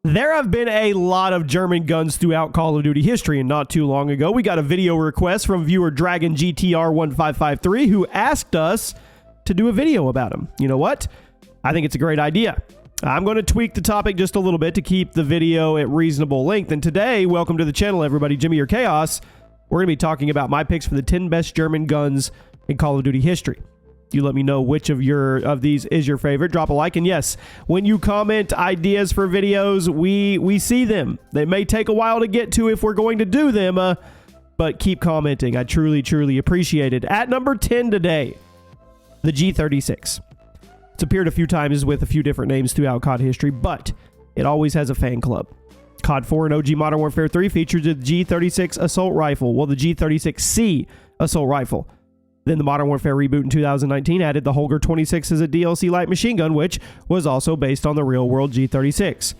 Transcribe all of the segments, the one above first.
There have been a lot of German guns throughout Call of Duty history, and not too long ago, we got a video request from viewer Dragon GTR 1553 who asked us to do a video about them. You know what? I think it's a great idea. I'm going to tweak the topic just a little bit to keep the video at reasonable length. And today, welcome to the channel, everybody. Jimmy or Chaos. We're going to be talking about my picks for the 10 best German guns in Call of Duty history. You let me know which of these is your favorite. Drop a like. And yes, when you comment ideas for videos, we see them. They may take a while to get to if we're going to do them, but keep commenting. I truly appreciate it. At number 10 today, the G36. It's appeared a few times with a few different names throughout COD history, but it always has a fan club. COD 4 and OG Modern Warfare 3 featured the G36 Assault Rifle, well, the G36C Assault Rifle. Then the Modern Warfare reboot in 2019 added the Holger 26 as a DLC light machine gun, which was also based on the real-world G36.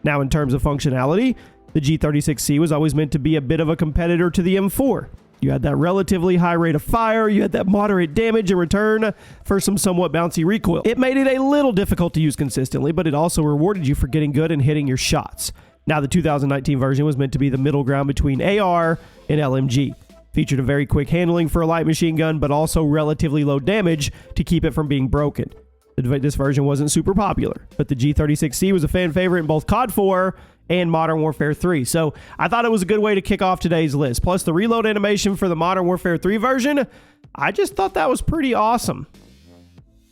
Now, in terms of functionality, the G36C was always meant to be a bit of a competitor to the M4. You had that relatively high rate of fire, you had that moderate damage in return for some somewhat bouncy recoil. It made it a little difficult to use consistently, but it also rewarded you for getting good and hitting your shots. Now, the 2019 version was meant to be the middle ground between AR and LMG. Featured a very quick handling for a light machine gun, but also relatively low damage to keep it from being broken. This version wasn't super popular, but the G36C was a fan favorite in both COD 4 and Modern Warfare 3. So I thought it was a good way to kick off today's list. Plus the reload animation for the Modern Warfare 3 version, I just thought that was pretty awesome.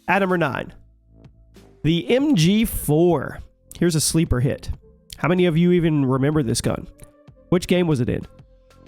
At number 9, the MG4. Here's a sleeper hit. How many of you even remember this gun? Which game was it in?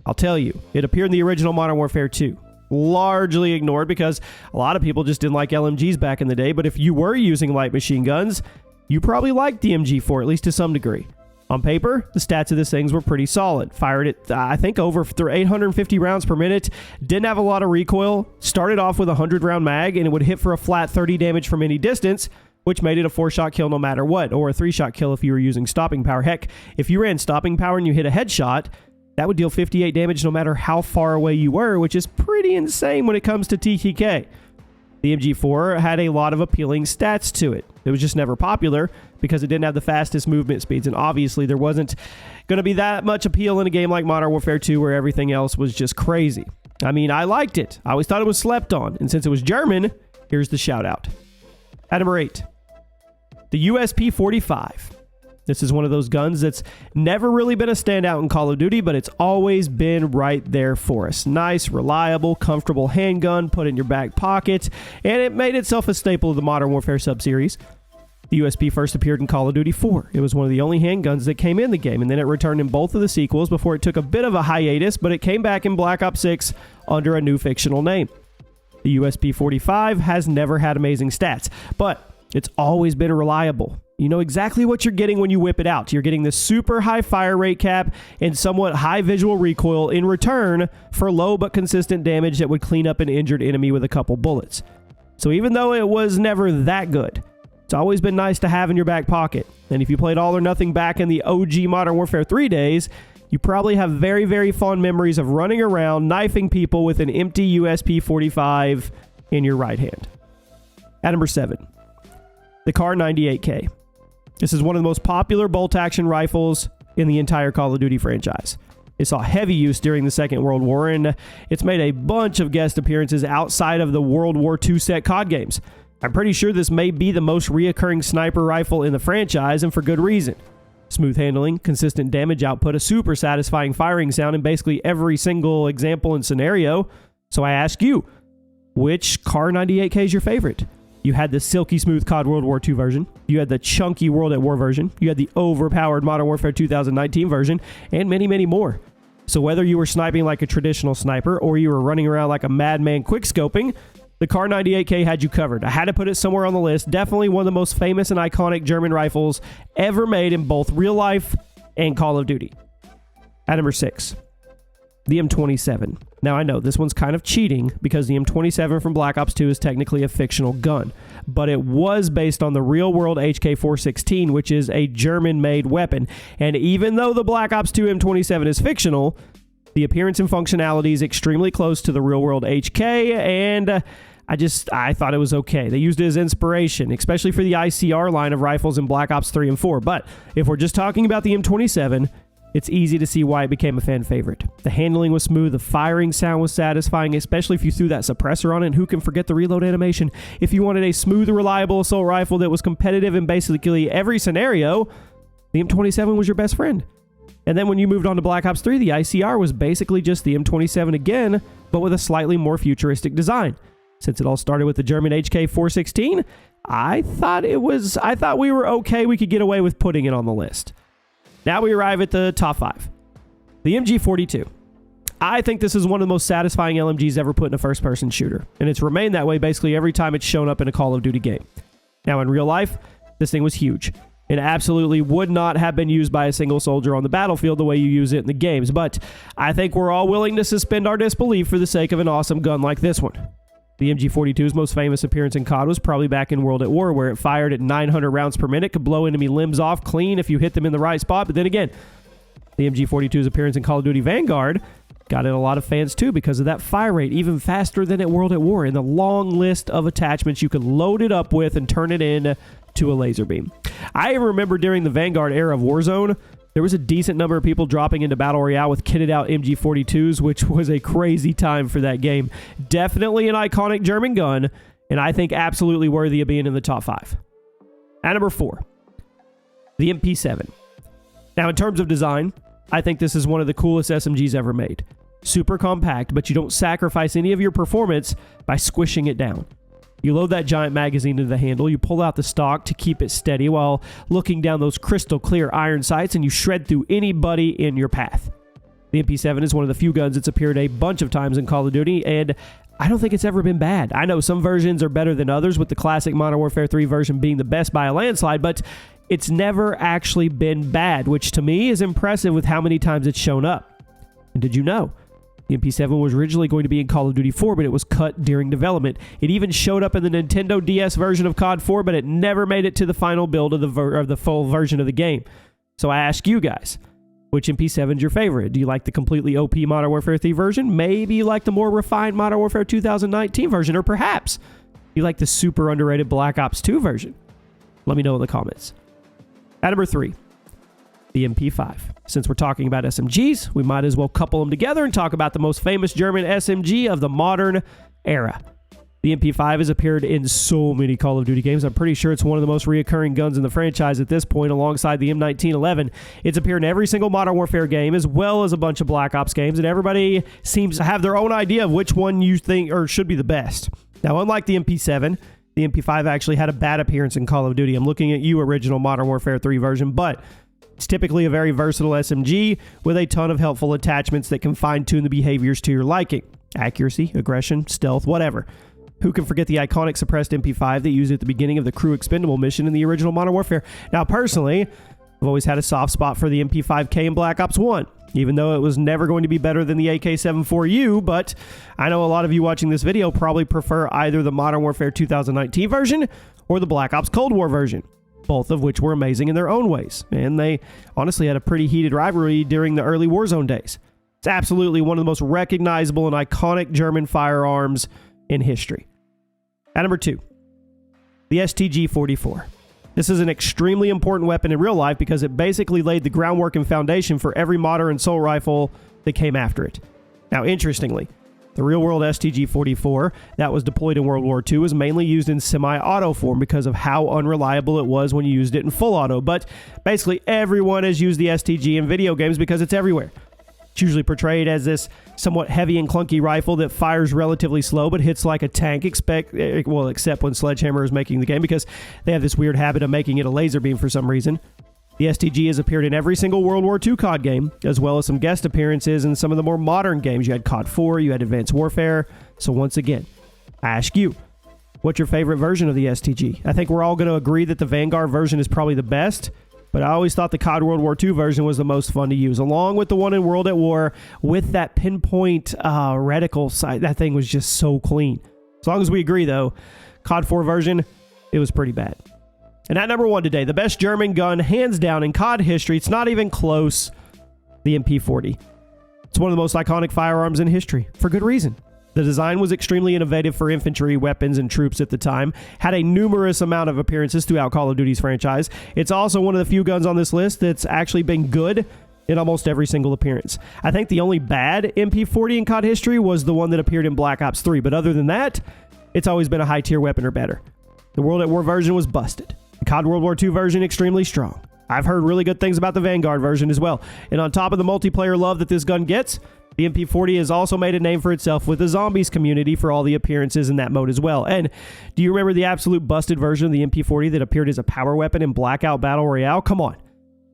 I'll tell you, it appeared in the original Modern Warfare 2. Largely ignored because a lot of people just didn't like LMGs back in the day, but if you were using light machine guns, you probably liked the MG4, at least to some degree. On paper, the stats of these things were pretty solid. Fired it, I think, over 850 rounds per minute. Didn't have a lot of recoil. Started off with a 100-round mag, and it would hit for a flat 30 damage from any distance, which made it a 4-shot kill no matter what, or a 3-shot kill if you were using stopping power. Heck, if you ran stopping power and you hit a headshot, that would deal 58 damage no matter how far away you were, which is pretty insane when it comes to TTK. The MG4 had a lot of appealing stats to it. It was just never popular because it didn't have the fastest movement speeds, and obviously there wasn't going to be that much appeal in a game like Modern Warfare 2 where everything else was just crazy. I mean, I liked it. I always thought it was slept on, and since it was German, here's the shout out. At number 8, the USP-45. This is one of those guns that's never really been a standout in Call of Duty, but it's always been right there for us. Nice, reliable, comfortable handgun, put in your back pocket, and it made itself a staple of the Modern Warfare subseries. The USP first appeared in Call of Duty 4. It was one of the only handguns that came in the game, and then it returned in both of the sequels before it took a bit of a hiatus, but it came back in Black Ops 6 under a new fictional name. The USP-45 has never had amazing stats, but it's always been reliable. You know exactly what you're getting when you whip it out. You're getting the super high fire rate cap and somewhat high visual recoil in return for low but consistent damage that would clean up an injured enemy with a couple bullets. So even though it was never that good, it's always been nice to have in your back pocket. And if you played All or Nothing back in the OG Modern Warfare 3 days, you probably have very fond memories of running around knifing people with an empty USP-45 in your right hand. At number 7, the Kar98K. This is one of the most popular bolt-action rifles in the entire Call of Duty franchise. It saw heavy use during the Second World War, and it's made a bunch of guest appearances outside of the World War II set COD games. I'm pretty sure this may be the most reoccurring sniper rifle in the franchise, and for good reason. Smooth handling, consistent damage output, a super satisfying firing sound in basically every single example and scenario. So I ask you, which Kar98K is your favorite? You had the silky smooth COD World War II version. You had the chunky World at War version. You had the overpowered Modern Warfare 2019 version, and many more. So whether you were sniping like a traditional sniper or you were running around like a madman quickscoping, the Kar98K had you covered. I had to put it somewhere on the list. Definitely one of the most famous and iconic German rifles ever made in both real life and Call of Duty. At number 6, the M27. Now, I know this one's kind of cheating because the M27 from Black Ops 2 is technically a fictional gun, but it was based on the real-world HK416, which is a German-made weapon. And even though the Black Ops 2 M27 is fictional, the appearance and functionality is extremely close to the real-world HK, and I thought it was okay. They used it as inspiration, especially for the ICR line of rifles in Black Ops 3 and 4. But if we're just talking about the M27, it's easy to see why it became a fan favorite. The handling was smooth, the firing sound was satisfying, especially if you threw that suppressor on it, and who can forget the reload animation? If you wanted a smooth, reliable assault rifle that was competitive in basically every scenario, the M27 was your best friend. And then when you moved on to Black Ops 3, the ICR was basically just the M27 again, but with a slightly more futuristic design. Since it all started with the German HK416, I thought we were okay. We could get away with putting it on the list. Now we arrive at the top 5. The MG42. I think this is one of the most satisfying LMGs ever put in a first-person shooter, and it's remained that way basically every time it's shown up in a Call of Duty game. Now in real life, this thing was huge. It absolutely would not have been used by a single soldier on the battlefield the way you use it in the games, but I think we're all willing to suspend our disbelief for the sake of an awesome gun like this one. The MG42's most famous appearance in COD was probably back in World at War, where it fired at 900 rounds per minute, could blow enemy limbs off clean if you hit them in the right spot. But then again, the MG42's appearance in Call of Duty Vanguard got in a lot of fans too because of that fire rate, even faster than at World at War, and the long list of attachments you could load it up with and turn it in to a laser beam. I remember during the Vanguard era of Warzone, there was a decent number of people dropping into Battle Royale with kitted out MG42s, which was a crazy time for that game. Definitely an iconic German gun, and I think absolutely worthy of being in the top 5. At number 4, the MP7. Now, in terms of design, I think this is one of the coolest SMGs ever made. Super compact, but you don't sacrifice any of your performance by squishing it down. You load that giant magazine into the handle, you pull out the stock to keep it steady while looking down those crystal clear iron sights, and you shred through anybody in your path. The MP7 is one of the few guns that's appeared a bunch of times in Call of Duty, and I don't think it's ever been bad. I know some versions are better than others, with the classic Modern Warfare 3 version being the best by a landslide, but it's never actually been bad, which to me is impressive with how many times it's shown up. And did you know? The MP7 was originally going to be in Call of Duty 4, but it was cut during development. It even showed up in the Nintendo DS version of COD 4, but it never made it to the final build of the full version of the game. So I ask you guys, which MP7 is your favorite? Do you like the completely OP Modern Warfare 3 version? Maybe you like the more refined Modern Warfare 2019 version, or perhaps you like the super underrated Black Ops 2 version? Let me know in the comments. At number 3, the MP5. Since we're talking about SMGs, we might as well couple them together and talk about the most famous German SMG of the modern era. The MP5 has appeared in so many Call of Duty games. I'm pretty sure it's one of the most reoccurring guns in the franchise at this point, alongside the M1911. It's appeared in every single Modern Warfare game, as well as a bunch of Black Ops games, and everybody seems to have their own idea of which one you think or should be the best. Now, unlike the MP7, the MP5 actually had a bad appearance in Call of Duty. I'm looking at you, original Modern Warfare 3 version, but it's typically a very versatile SMG with a ton of helpful attachments that can fine-tune the behaviors to your liking. Accuracy, aggression, stealth, whatever. Who can forget the iconic suppressed MP5 that used at the beginning of the Crew Expendable mission in the original Modern Warfare? Now, personally, I've always had a soft spot for the MP5K in Black Ops 1, even though it was never going to be better than the AK-74U, but I know a lot of you watching this video probably prefer either the Modern Warfare 2019 version or the Black Ops Cold War version, both of which were amazing in their own ways, and they honestly had a pretty heated rivalry during the early Warzone days. It's absolutely one of the most recognizable and iconic German firearms in history. At number 2, the STG-44. This is an extremely important weapon in real life because it basically laid the groundwork and foundation for every modern assault rifle that came after it. Now, interestingly, the real-world STG-44 that was deployed in World War II was mainly used in semi-auto form because of how unreliable it was when you used it in full auto. But basically, everyone has used the STG in video games because it's everywhere. It's usually portrayed as this somewhat heavy and clunky rifle that fires relatively slow but hits like a tank, except when Sledgehammer is making the game, because they have this weird habit of making it a laser beam for some reason. The STG has appeared in every single World War II COD game, as well as some guest appearances in some of the more modern games. You had COD 4, you had Advanced Warfare. So once again, I ask you, what's your favorite version of the STG? I think we're all going to agree that the Vanguard version is probably the best, but I always thought the COD World War II version was the most fun to use, along with the one in World at War with that pinpoint reticle sight. That thing was just so clean. As long as we agree, though, COD 4 version, it was pretty bad. And at number 1 today, the best German gun, hands down, in COD history, it's not even close, the MP40. It's one of the most iconic firearms in history, for good reason. The design was extremely innovative for infantry, weapons, and troops at the time, had a numerous amount of appearances throughout Call of Duty's franchise. It's also one of the few guns on this list that's actually been good in almost every single appearance. I think the only bad MP40 in COD history was the one that appeared in Black Ops 3, but other than that, it's always been a high-tier weapon or better. The World at War version was busted. The COD World War II version, extremely strong. I've heard really good things about the Vanguard version as well. And on top of the multiplayer love that this gun gets, the MP40 has also made a name for itself with the zombies community for all the appearances in that mode as well. And do you remember the absolute busted version of the MP40 that appeared as a power weapon in Blackout Battle Royale? Come on.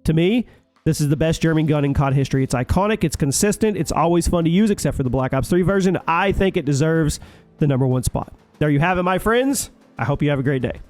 To me, this is the best German gun in COD history. It's iconic, it's consistent, it's always fun to use except for the Black Ops 3 version. I think it deserves the #1 spot. There you have it, my friends. I hope you have a great day.